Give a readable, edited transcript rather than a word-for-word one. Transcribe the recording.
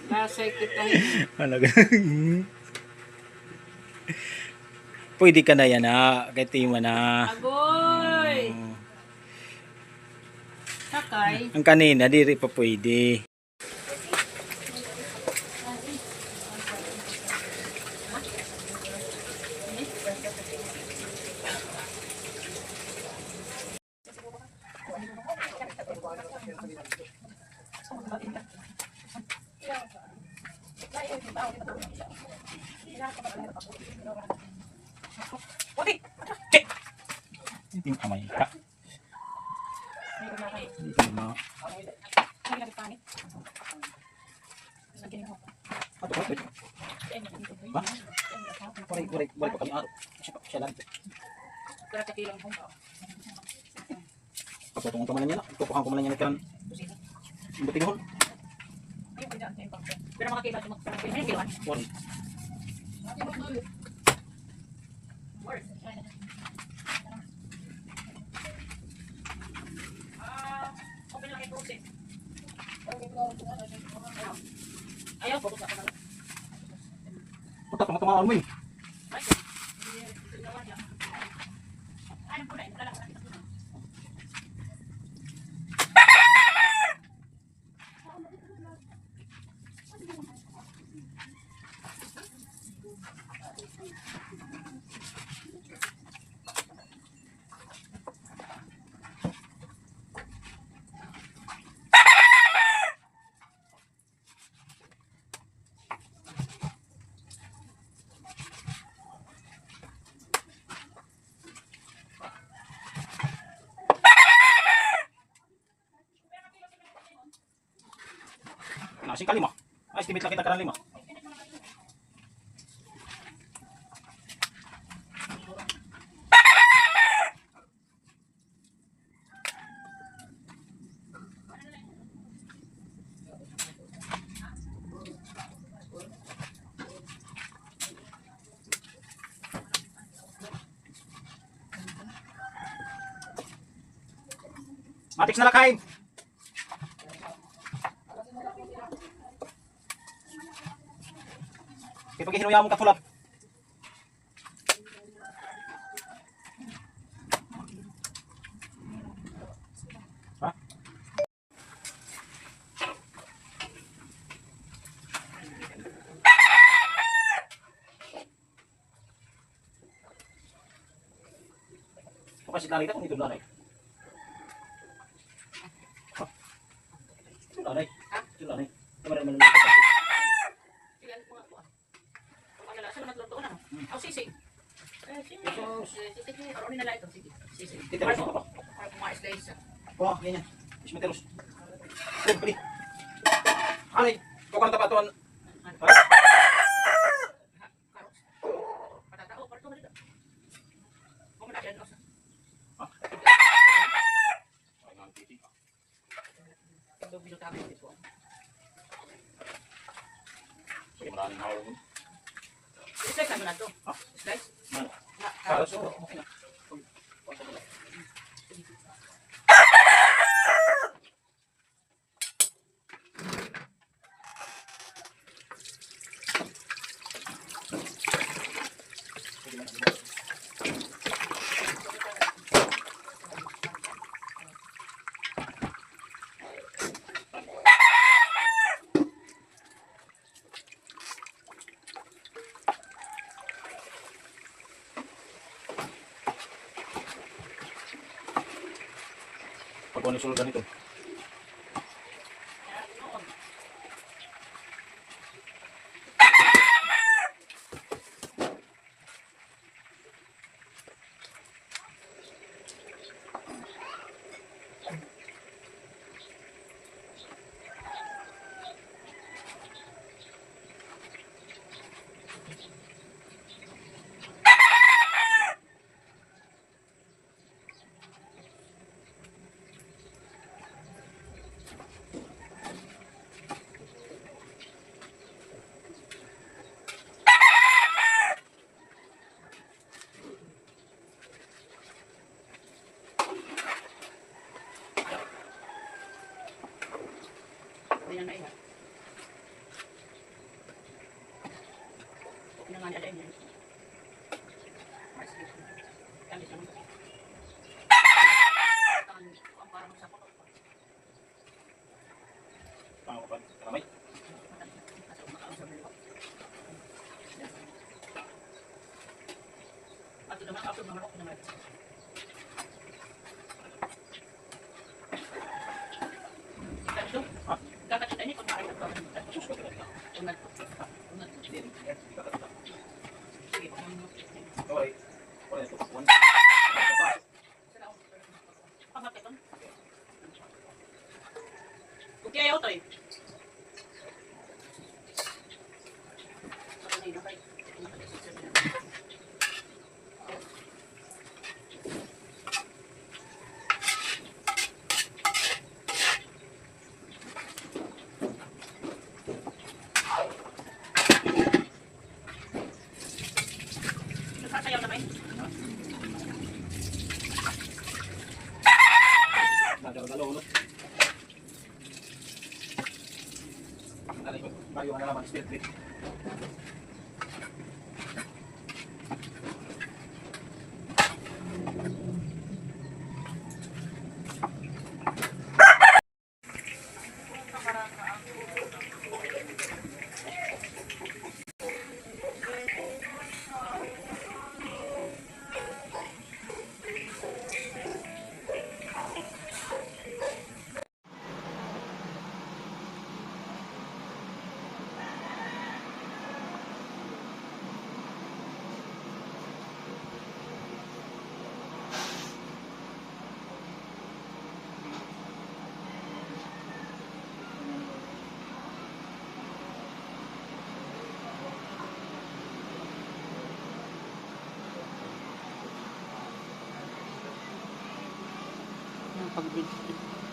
Lasay kita. Ano pwede ka na yan na. Kahit di mo na. Agoy! Sakay. Ang kanina, di rin pa pwede. Hindi kamay ka. Hindi mo. Ba? Kuray pa kami araw. Siya lang. Pagkatungong ka man niya na. Tupukan ko man niya na karan. Buti hon. Pero makakita mo magpapin kiloan. Kuray. Open lang yung process. Ayaw, focus ako na lang. Puta, tunga-tungaan mo eh. Ano po na, wala lang. Nasing ka 5. Estimate lang kita karan 5. Matix na lakay. Ipag hinuya mong katulad. Ha? Kasi narita kung ito nanay. Ito nanay. Ito nanay. Kamaran mo lang. Sisig. Sisig. Aron na lang ito. Sisig. Titeros mo pa. Para kumain slice. Oh, ganyan. Ismeteros. Siyempre. Ay, kung ka tapatuan. Patatao, parto mo dito. Kung na siya. Ito binutabi dito. Sige, maraming hawak. Slice naman na ito. Slice? Karos mo. Okay na. Pag ano sulod ganito. yan na iha. Okay na nga dyan yan. Mas dito. Tamis naman kasi. Ang parang sa puto. Pangkapan. Kamay. Kasi umakausap mo ito. At ito naman, kapag mga rock naman. Ito, kakatita niya kung makakita ko. Unad. Unad. Sige, Okay. Wala ito. One. pamakit doon. Okay, ayaw to eh. Sasayaw naman. Nagdalo ulo. Ano ito? Bayo ka na naman. Split trip. Ang pagdigit.